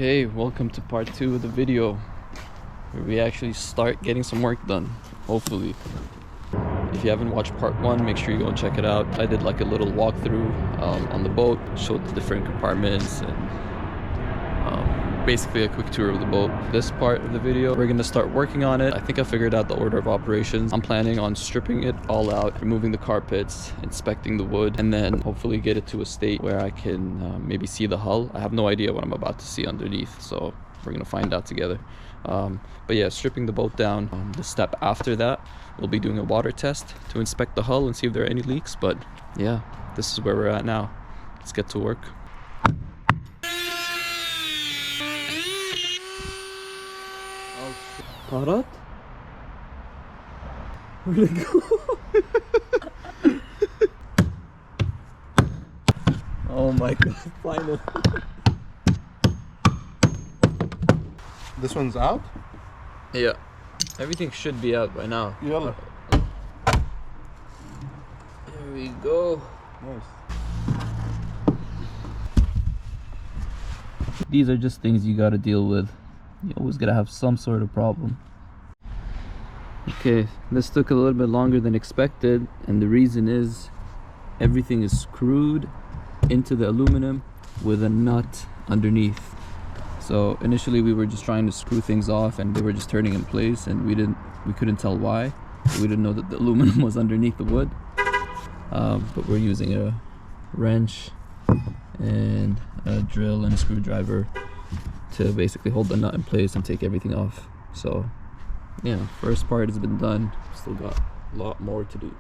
Okay, welcome to part 2 of the video where we actually start getting some work done, hopefully. If you haven't watched part 1, make sure you go and check it out. I did like a little walkthrough on the boat, showed the different compartments and basically a quick tour of the boat. This part of the video, we're gonna start working on it. I think I figured out the order of operations. I'm planning on stripping it all out, removing the carpets, inspecting the wood, and then hopefully get it to a state where I can maybe see the hull. I have no idea what I'm about to see underneath, so we're gonna find out together. But yeah, stripping the boat down. The step after that, we'll be doing a water test to inspect the hull and see if there are any leaks. But yeah, this is where we're at now. Let's get to work. Parat? Where'd it go? Oh my god, finally. This one's out? Yeah, everything should be out by now. Yellow. There we go. Nice. These are just things you gotta deal with. You always gotta have some sort of problem. Okay, this took a little bit longer than expected, and the reason is everything is screwed into the aluminum with a nut underneath. So initially we were just trying to screw things off and they were just turning in place, and we couldn't tell why. We didn't know that the aluminum was underneath the wood. But we're using a wrench and a drill and a screwdriver to basically hold the nut in place and take everything off. So yeah, first part has been done. Still got a lot more to do.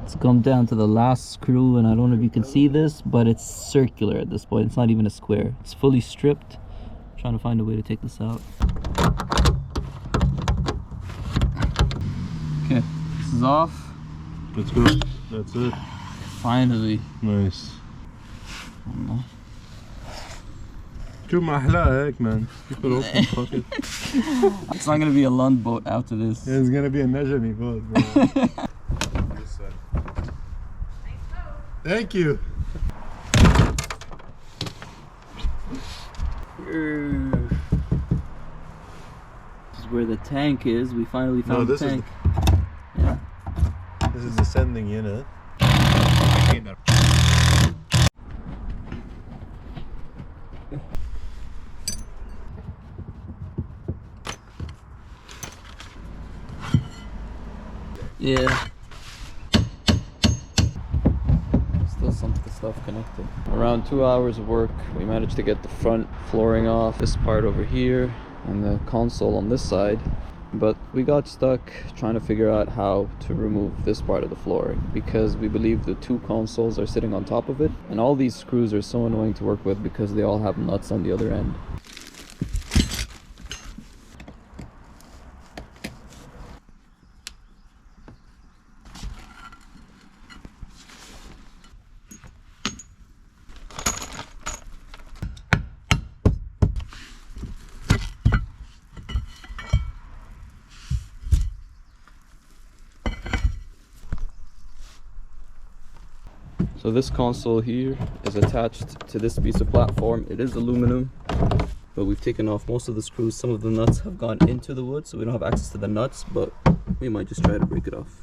It's come down to the last screw, and I don't know if you can see this, but it's circular at this point. It's not even a square. It's fully stripped. I'm trying to find a way to take this out. Okay, this is off. Let's go. That's it. Finally. Nice. شو ما أحلاها هيك, man. Keep it open, fuck it. It's not gonna be a Lund boat after this. Yeah, it's gonna be a Najami boat, bro. Thank you. This is where the tank is. We finally found the tank. Yeah. This is the sending unit. Yeah. Still some of the stuff connected. Around 2 hours of work, we managed to get the front flooring off, this part over here, and the console on this side. But we got stuck trying to figure out how to remove this part of the flooring, because we believe the two consoles are sitting on top of it, and all these screws are so annoying to work with because they all have nuts on the other end. So this console here is attached to this piece of platform. It is aluminum, but we've taken off most of the screws. Some of the nuts have gone into the wood, so we don't have access to the nuts, but we might just try to break it off.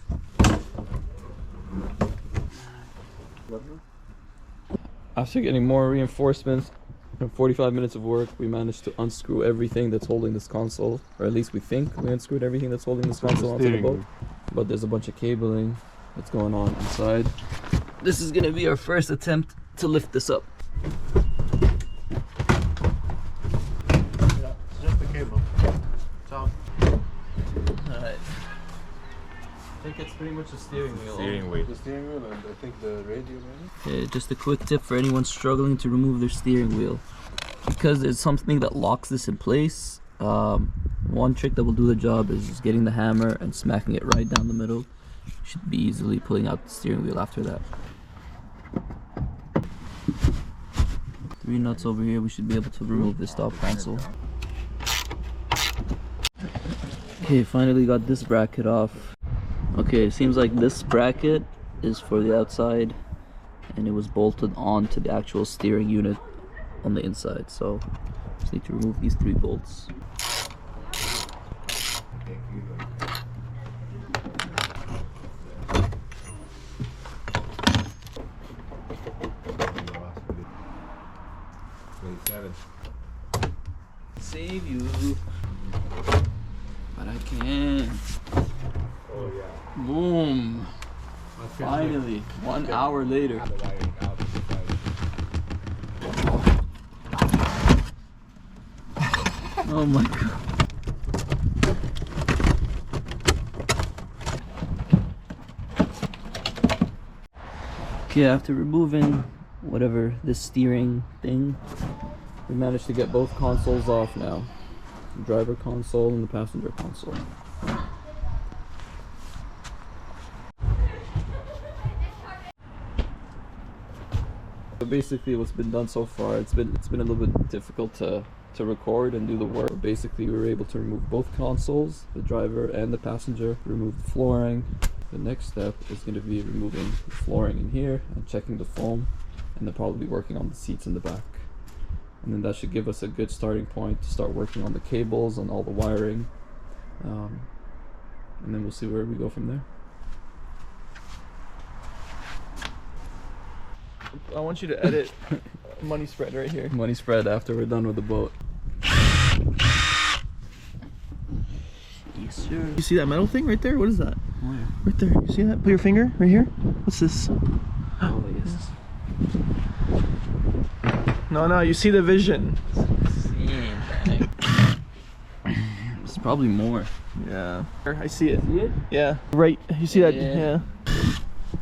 After getting more reinforcements and 45 minutes of work, we managed to unscrew everything that's holding this console, or at least we think we unscrewed everything that's holding this console onto the boat. But there's a bunch of cabling that's going on inside. This is gonna be our first attempt to lift this up. Yeah, it's just the cable. Ciao. Alright. I think it's pretty much a steering wheel. The steering wheel and I think the radio maybe? Okay, just a quick tip for anyone struggling to remove their steering wheel. Because it's something that locks this in place, one trick that will do the job is just getting the hammer and smacking it right down the middle. You should be easily pulling out the steering wheel after that. 3 nuts over here, we should be able to remove this top console. Okay, finally got this bracket off. Okay, it seems like this bracket is for the outside and it was bolted onto the actual steering unit on the inside. So just need to remove these 3 bolts. Save you, but I can't. Oh yeah. Boom! Finally, 1 hour later. Oh my god. Okay, after removing whatever this steering thing, we managed to get both consoles off now. The driver console and the passenger console. So basically what's been done so far, it's been a little bit difficult to record and do the work. Basically we were able to remove both consoles, the driver and the passenger, remove the flooring. The next step is going to be removing the flooring in here and checking the foam, and then probably working on the seats in the back. And then that should give us a good starting point to start working on the cables and all the wiring. And then we'll see where we go from there. I want you to edit money spread right here. Money spread after we're done with the boat. Yes, sir. You see that metal thing right there? What is that? Where? Right there. You see that? Put your finger right here. What's this? Oh, yes. No, you see the vision. It's probably more. Yeah. I see it. See it? Yeah. Right. You see that? Yeah. Yeah.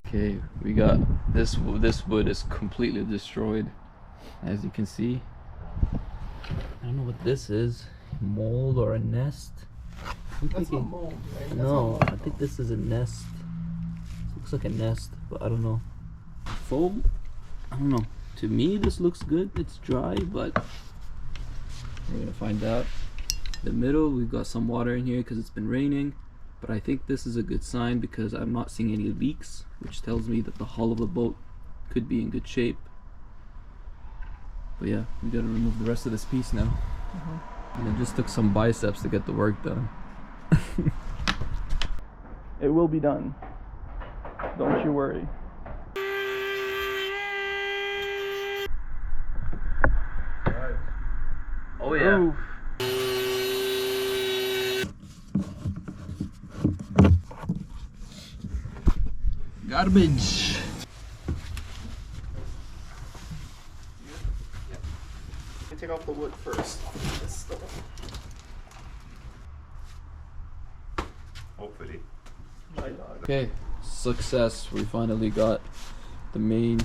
Okay, we got this wood is completely destroyed, as you can see. I don't know what this is. Mold or a nest? That's not mold, right? No, I think this is a nest. It looks like a nest, but I don't know. Foam? I don't know. To me, this looks good. It's dry, but we're gonna find out. The middle, we've got some water in here because it's been raining, but I think this is a good sign because I'm not seeing any leaks, which tells me that the hull of the boat could be in good shape. But yeah, we gotta remove the rest of this piece now. And it just took some biceps to get the work done. It will be done. Don't you worry. Oh yeah. Oof. Garbage. Take off the wood first. Hopefully. My dog. Okay, success. We finally got the main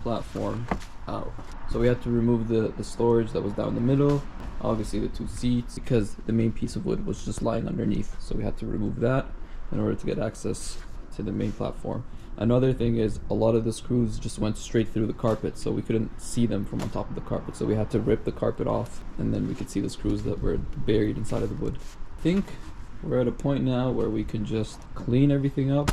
platform out. So we had to remove the storage that was down the middle, obviously the 2 seats, because the main piece of wood was just lying underneath. So we had to remove that in order to get access to the main platform. Another thing is a lot of the screws just went straight through the carpet, so we couldn't see them from on top of the carpet. So we had to rip the carpet off, and then we could see the screws that were buried inside of the wood. I think we're at a point now where we can just clean everything up.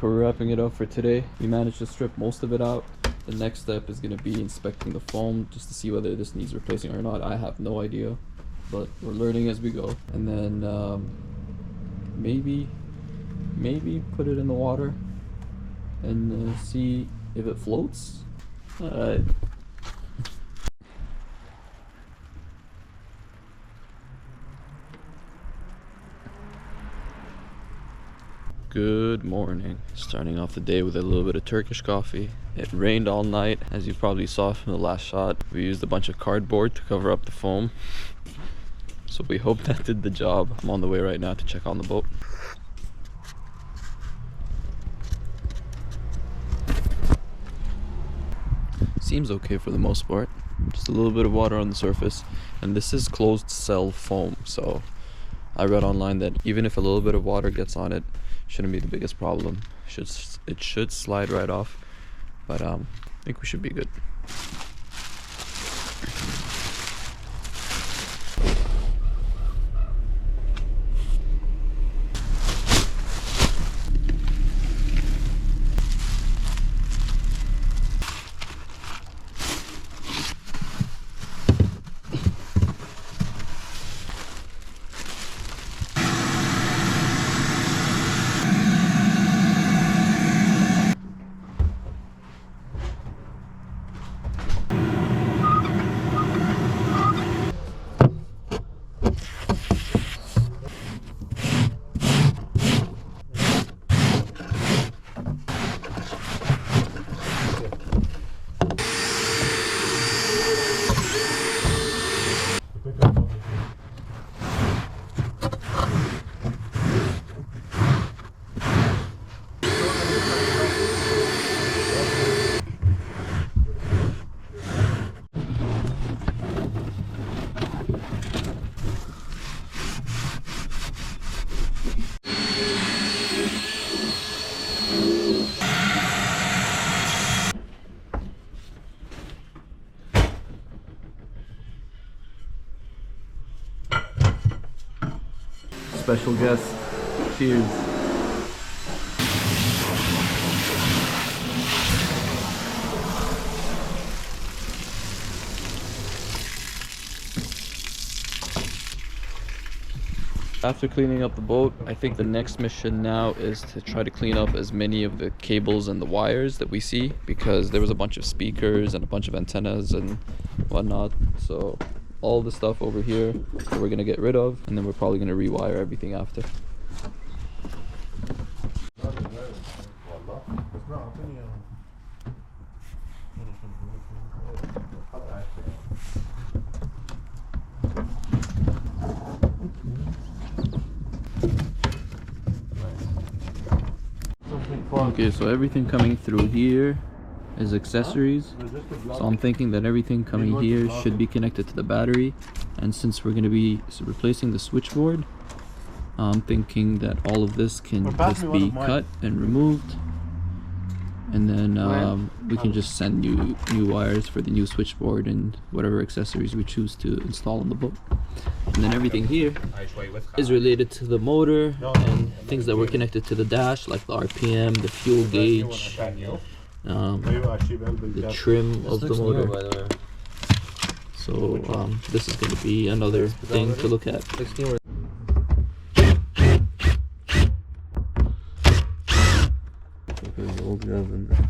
We're wrapping it up for today. We managed to strip most of it out. The next step is going to be inspecting the foam just to see whether this needs replacing or not. I have no idea, but we're learning as we go. And then maybe put it in the water and see if it floats. Alright. Good morning. Starting off the day with a little bit of Turkish coffee. It rained all night, as you probably saw from the last shot. We used a bunch of cardboard to cover up the foam. So we hope that did the job. I'm on the way right now to check on the boat. Seems okay for the most part. Just a little bit of water on the surface. And this is closed cell foam, so I read online that even if a little bit of water gets on it, shouldn't be the biggest problem. It should slide right off, but I think we should be good. special guest. Cheers. After cleaning up the boat, I think the next mission now is to try to clean up as many of the cables and the wires that we see, because there was a bunch of speakers and a bunch of antennas and whatnot. So all the stuff over here that we're gonna get rid of, and then we're probably gonna rewire everything after. Okay, so everything coming through here is accessories. So I'm thinking that everything coming here should be connected to the battery. And since we're going to be replacing the switchboard, I'm thinking that all of this can just be cut and removed. And then we can just send new wires for the new switchboard and whatever accessories we choose to install on the boat. And then everything here is related to the motor and things that were connected to the dash, like the RPM, the fuel gauge, the trim of the motor. So this is going to be another thing to look at. There's old guys in there.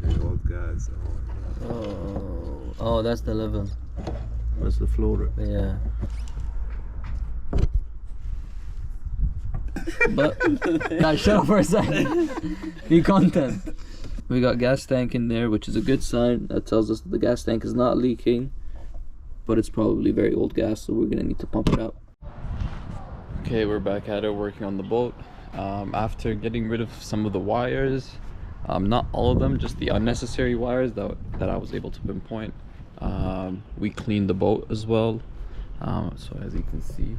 The old guys. Oh, that's the level. That's the floater. Yeah. But Guys, shut up for a second. Be content. we got gas tank in there, which is a good sign. That tells us that the gas tank is not leaking, but it's probably very old gas, so we're gonna need to pump it out. Okay, we're back at it working on the boat. After getting rid of some of the wires, not all of them, just the unnecessary wires that I was able to pinpoint. We cleaned the boat as well, so as you can see,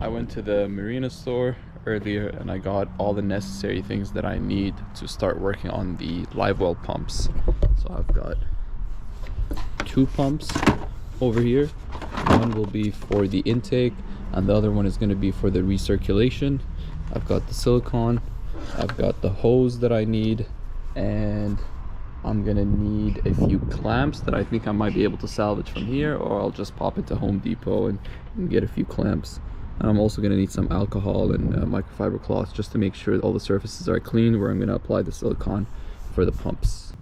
I went to the marina store earlier and I got all the necessary things that I need to start working on the Livewell pumps. So I've got 2 pumps over here. One will be for the intake and the other one is going to be for the recirculation. I've got the silicone, I've got the hose that I need, and I'm gonna need a few clamps that I think I might be able to salvage from here, or I'll just pop into Home Depot and get a few clamps. And I'm also gonna need some alcohol and microfiber cloths just to make sure all the surfaces are clean where I'm gonna apply the silicone for the pumps.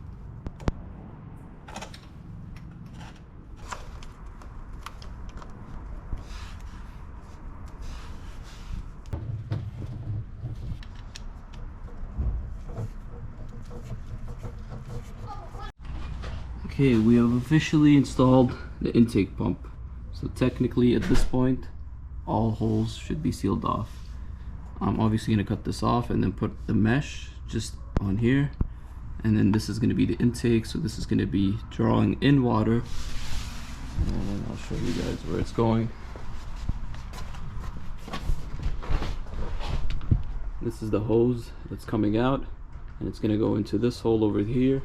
Okay, we have officially installed the intake pump. So technically at this point, all holes should be sealed off. I'm obviously going to cut this off and then put the mesh just on here. And then this is going to be the intake, so this is going to be drawing in water. And I'll show you guys where it's going. This is the hose that's coming out, and it's going to go into this hole over here,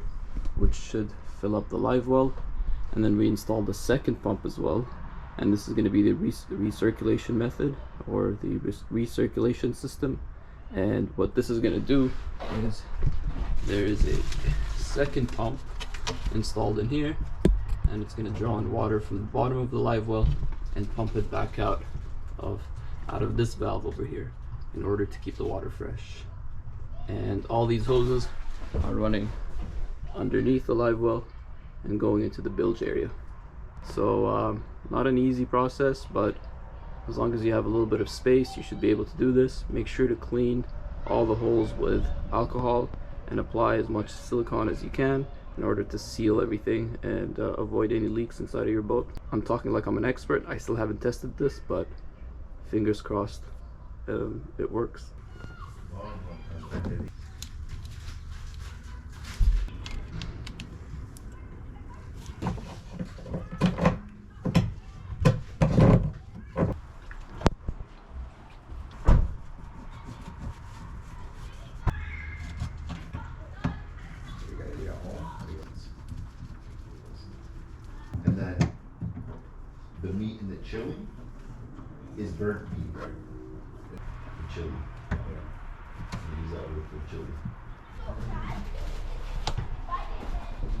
which should fill up the Livewell. And then we installed the second pump as well, and this is going to be the recirculation method, or the recirculation system. And what this is going to do is there is a second pump installed in here, and it's going to draw in water from the bottom of the Livewell and pump it back out of this valve over here in order to keep the water fresh. And all these hoses are running underneath the Livewell and going into the bilge area. So not an easy process, but as long as you have a little bit of space, you should be able to do this. Make sure to clean all the holes with alcohol and apply as much silicone as you can in order to seal everything and avoid any leaks inside of your boat. I'm talking like I'm an expert. I still haven't tested this, but fingers crossed it works. the meat in the chili is burnt meat, right? The chili. Yeah. Use that wood for chili.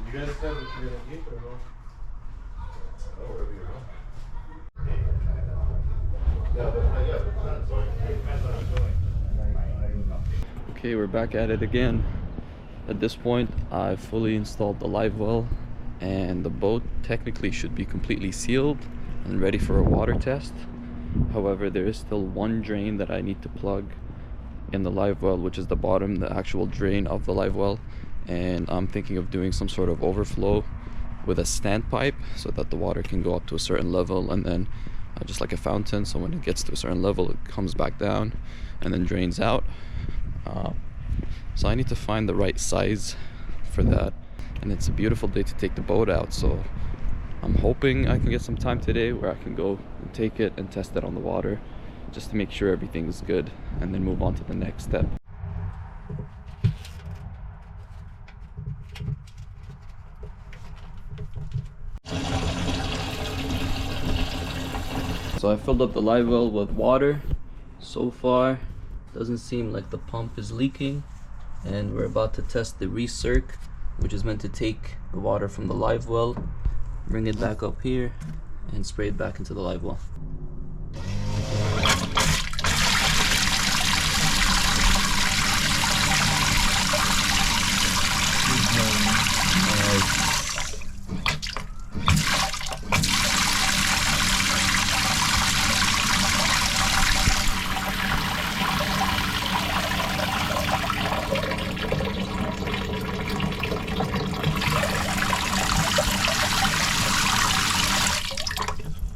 You guys said what you're gonna eat or no? Oh, wherever you go. Yeah, but that's fine. Okay, we're back at it again. At this point, I've fully installed the Livewell, and the boat technically should be completely sealed and ready for a water test. However, there is still one drain that I need to plug in the Livewell, which is the bottom, the actual drain of the Livewell, and I'm thinking of doing some sort of overflow with a standpipe so that the water can go up to a certain level, and then just like a fountain, so when it gets to a certain level it comes back down and then drains out. So I need to find the right size for that, and it's a beautiful day to take the boat out, so I'm hoping I can get some time today where I can go and take it and test it on the water just to make sure everything's good and then move on to the next step. So I filled up the Livewell with water. So far, doesn't seem like the pump is leaking, and we're about to test the recirc, which is meant to take the water from the Livewell, bring it back up here, and spray it back into the Livewell.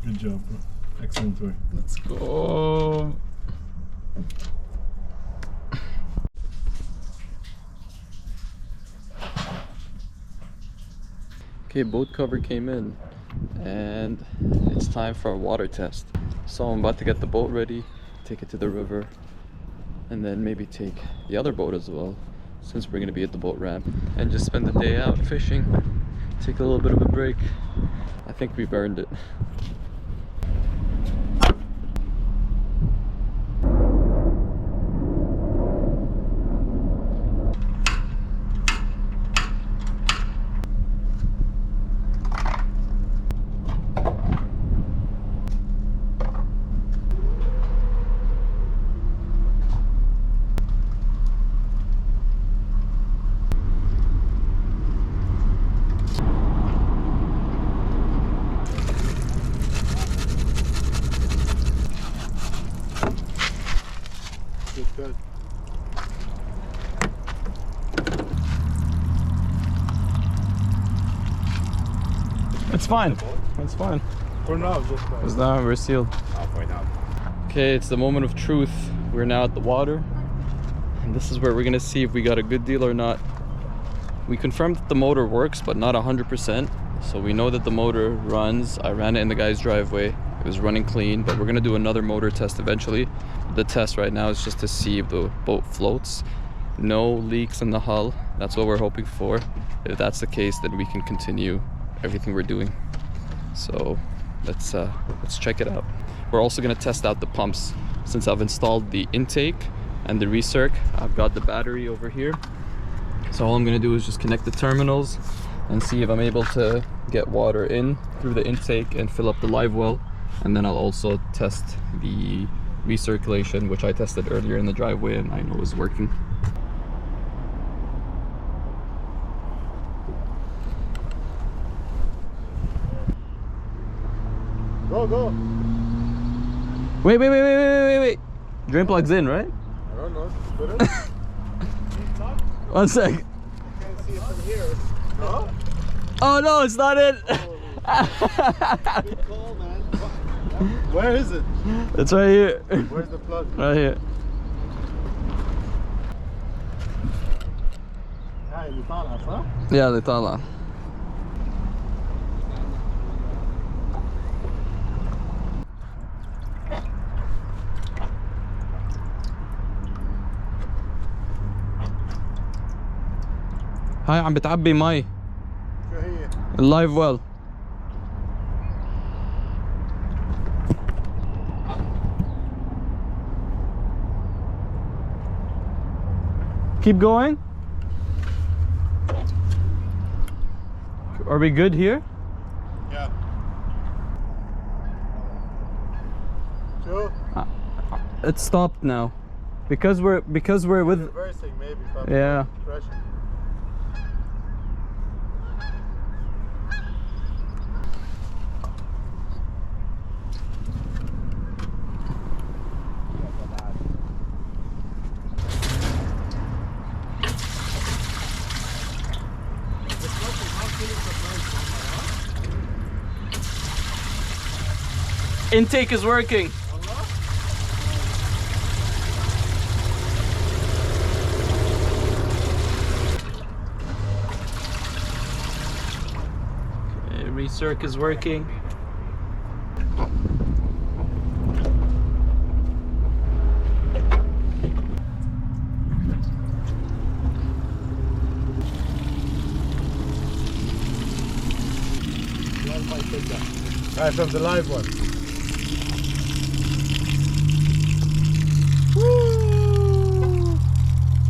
Good job, bro. Excellent work. Let's go. Okay, boat cover came in and it's time for a water test. So I'm about to get the boat ready, take it to the river, and then maybe take the other boat as well, since we're gonna be at the boat ramp, and just spend the day out fishing, take a little bit of a break. I think we've earned it. Good. It's fine. It's fine. For now, just Because now we're sealed. I'll find out. Okay, it's the moment of truth. We're now at the water, and this is where we're gonna see if we got a good deal or not. We confirmed that the motor works, but not 100%. So we know that the motor runs. I ran it in the guy's driveway. It was running clean, but we're gonna do another motor test eventually. The test right now is just to see if the boat floats. No leaks in the hull. That's what we're hoping for. If that's the case, then we can continue everything we're doing. So let's check it out. We're also gonna test out the pumps. Since I've installed the intake and the recirc, I've got the battery over here. So all I'm gonna do is just connect the terminals and see if I'm able to get water in through the intake and fill up the Livewell. And then I'll also test the recirculation, which I tested earlier in the driveway and I know is working. Go. Wait. Drain plug's in, right? I don't know. Put it. 1 sec. I can't see it from here. No? Oh no, it's not in. Good call, man. Where is it? It's right here. Where's the plug? Right here. هاي اللي طالعة صح؟ Yeah, اللي طالعة. هاي عم بتعبي مي. شو هي؟ اللايف ويل. Keep going. Are we good here? Yeah. Two. It stopped now. Because we're with Reversing maybe. If I'm yeah. pressure. Intake is working. Okay, recirc is working. Right, from the live one.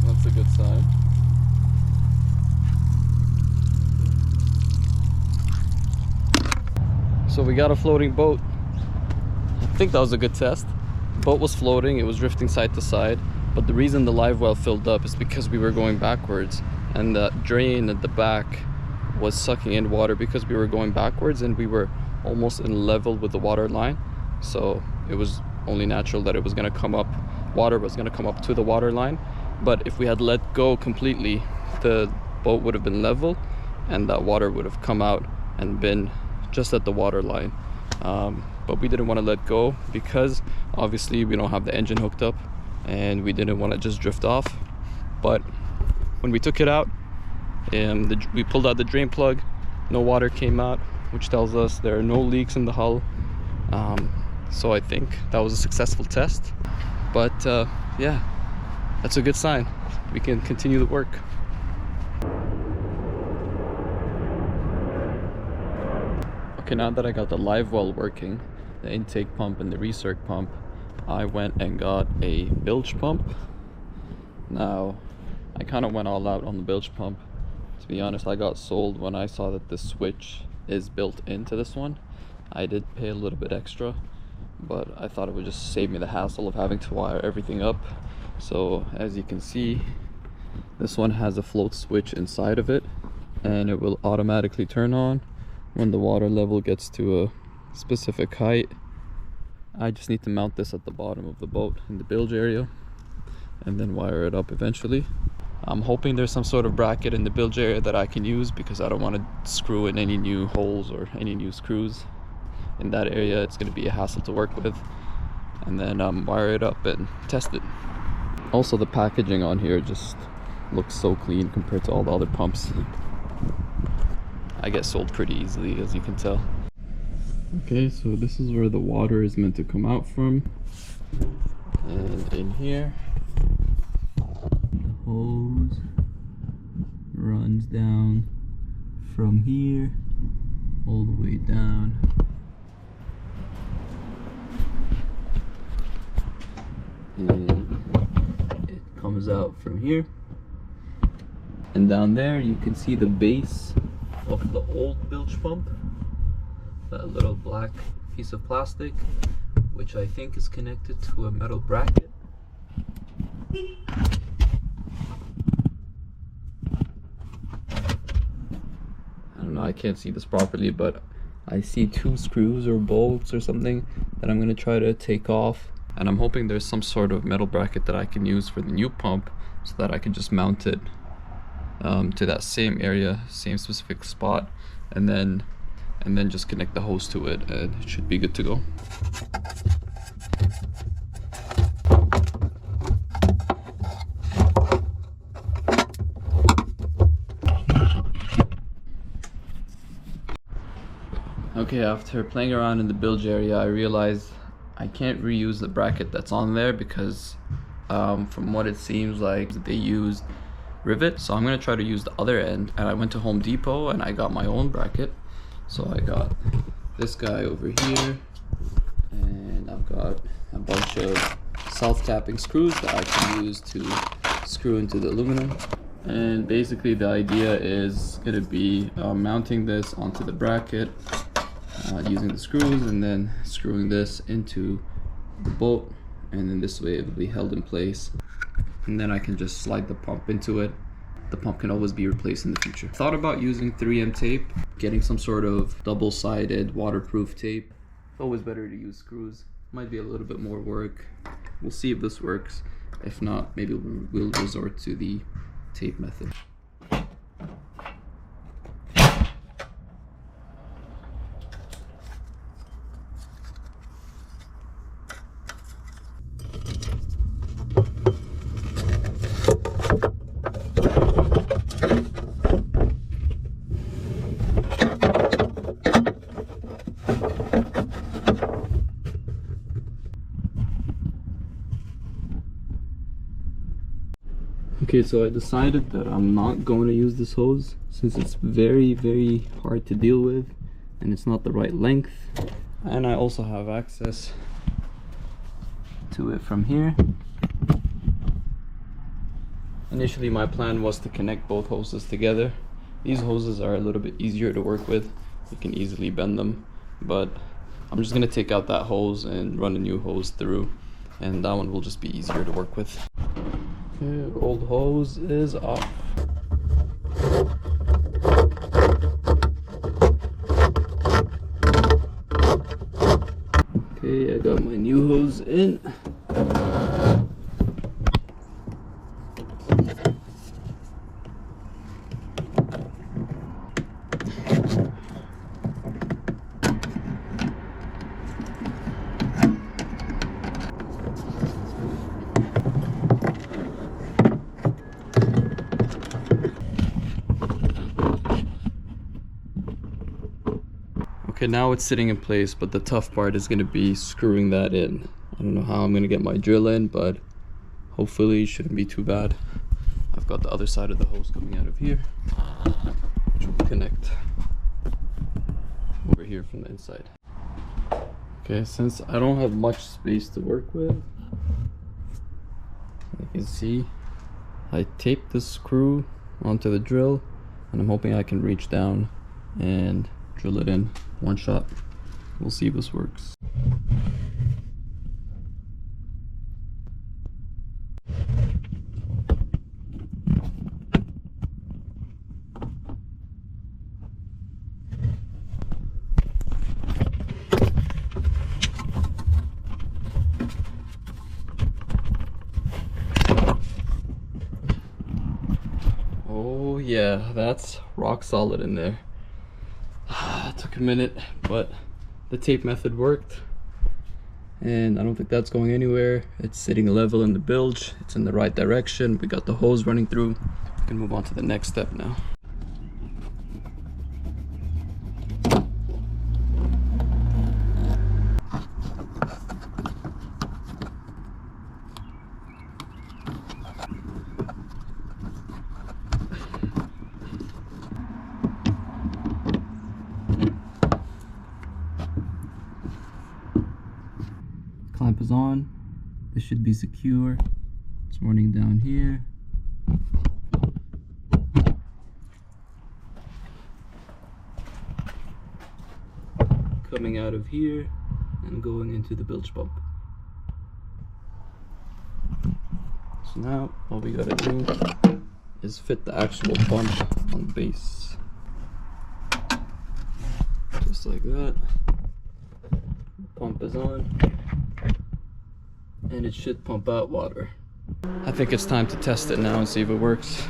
That's a good sign. So we got a floating boat. I think that was a good test. Boat was floating, it was drifting side to side, but the reason the live well filled up is because we were going backwards, and the drain at the back was sucking in water because we were going backwards, and we were almost in level with the water line. So it was only natural that it was going to come up, water was going to come up to the water line. But if we had let go completely, the boat would have been level and that water would have come out and been just at the water line. But we didn't want to let go because obviously we don't have the engine hooked up and we didn't want to just drift off. But when we took it out, we pulled out the drain plug, no water came out, which tells us there are no leaks in the hull. So I think that was a successful test. But yeah, that's a good sign. We can continue the work. Okay, now that I got the live well working, the intake pump and the recirc pump, I went and got a bilge pump. Now, I kind of went all out on the bilge pump. To be honest, I got sold when I saw that the switch is built into this one. I did pay a little bit extra, but I thought it would just save me the hassle of having to wire everything up. So as you can see, this one has a float switch inside of it, and it will automatically turn on when the water level gets to a specific height. I just need to mount this at the bottom of the boat in the bilge area and then wire it up eventually. I'm hoping there's some sort of bracket in the bilge area that I can use because I don't want to screw in any new holes or any new screws in that area. It's going to be a hassle to work with, and then wire it up and test it. Also, the packaging on here just looks so clean compared to all the other pumps. I get sold pretty easily, as you can tell. Okay, so this is where the water is meant to come out from, and in here the hose runs down from here all the way down. And it comes out from here, and down there you can see the base of the old bilge pump, that little black piece of plastic, which I think is connected to a metal bracket. I don't know, I can't see this properly, but I see 2 screws or bolts or something that I'm going to try to take off, and I'm hoping there's some sort of metal bracket that I can use for the new pump so that I can just mount it to that same area, same specific spot, and then just connect the hose to it, and it should be good to go. Okay, after playing around in the bilge area, I realized I can't reuse the bracket that's on there because from what it seems like they used rivet. So I'm going to try to use the other end, and I went to Home Depot and I got my own bracket. So I got this guy over here, and I've got a bunch of self-tapping screws that I can use to screw into the aluminum. And basically the idea is going to be mounting this onto the bracket using the screws, and then screwing this into the bolt, and then this way it will be held in place, and then I can just slide the pump into it. The pump can always be replaced in the future. Thought about using 3M tape, getting some sort of double-sided waterproof tape. It's always better to use screws. Might be a little bit more work. We'll see if this works. If not, maybe we'll resort to the tape method. Okay, so I decided that I'm not going to use this hose since it's very, very hard to deal with and it's not the right length. And I also have access to it from here. Initially my plan was to connect both hoses together. These hoses are a little bit easier to work with. You can easily bend them, but I'm just going to take out that hose and run a new hose through, and that one will just be easier to work with. Okay, old hose is off. Okay, I got my new hose in. Okay, now it's sitting in place, but the tough part is going to be screwing that in. I don't know how I'm going to get my drill in, but hopefully it shouldn't be too bad. I've got the other side of the hose coming out of here, which will connect over here from the inside. Okay, since I don't have much space to work with, you can see I taped the screw onto the drill, and I'm hoping I can reach down and drill it in one shot. We'll see if this works. Oh yeah, that's rock solid in there. It took a minute, but the tape method worked, and I don't think that's going anywhere. It's sitting level in the bilge. It's in the right direction. We got the hose running through. We can move on to the next step now. Clamp is on. This should be secure. It's running down here. Coming out of here and going into the bilge pump. So now all we gotta do is fit the actual pump on the base. Just like that. Pump is on, and it should pump out water. I think it's time to test it now and see if it works.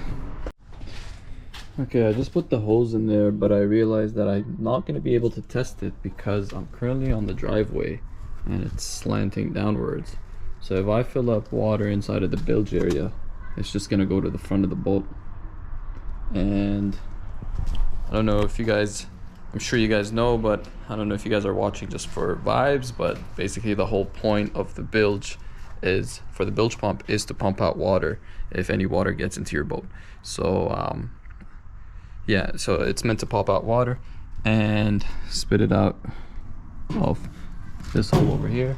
Okay, I just put the hose in there, but I realized that I'm not going to be able to test it because I'm currently on the driveway and it's slanting downwards. So if I fill up water inside of the bilge area, it's just going to go to the front of the boat. And I don't know if you guys, I'm sure you guys know, but I don't know if you guys are watching just for vibes, but basically the whole point of the bilge is, for the bilge pump, is to pump out water if any water gets into your boat. So yeah, so it's meant to pump out water and spit it out of this hole over here.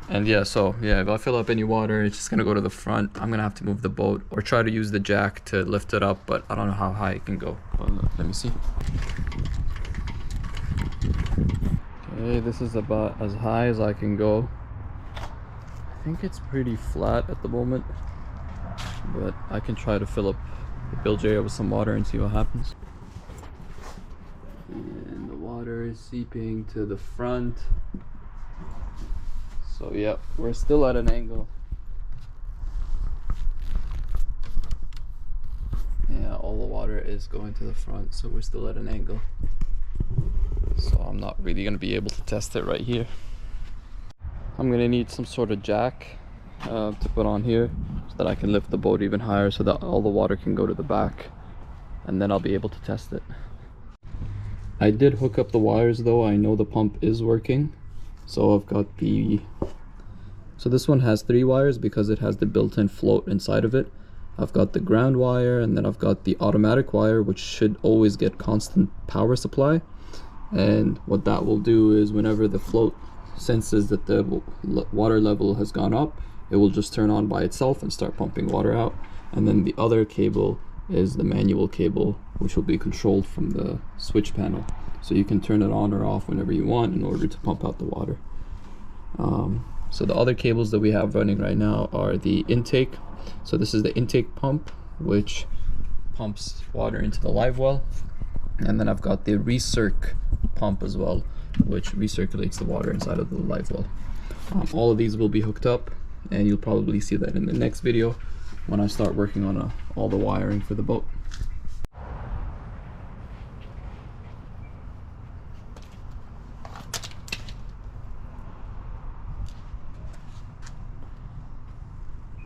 And yeah, so yeah, if I fill up any water, it's just gonna go to the front. I'm gonna have to move the boat or try to use the jack to lift it up, but I don't know how high it can go. Let me see. Okay, this is about as high as I can go. I think it's pretty flat at the moment, but I can try to fill up the bilge area with some water and see what happens. And the water is seeping to the front. So yeah, we're still at an angle. Yeah, all the water is going to the front, so we're still at an angle. So I'm not really gonna be able to test it right here. I'm gonna need some sort of jack to put on here so that I can lift the boat even higher so that all the water can go to the back, and then I'll be able to test it. I did hook up the wires though. I know the pump is working. So I've got so this one has 3 wires because it has the built-in float inside of it. I've got the ground wire, and then I've got the automatic wire, which should always get constant power supply. And what that will do is whenever the float senses that the water level has gone up, it will just turn on by itself and start pumping water out. And then the other cable is the manual cable, which will be controlled from the switch panel. So you can turn it on or off whenever you want in order to pump out the water. So the other cables that we have running right now are the intake. So this is the intake pump, which pumps water into the Livewell. And then I've got the recirc pump as well, which recirculates the water inside of the Livewell. All of these will be hooked up, and you'll probably see that in the next video when I start working on all the wiring for the boat.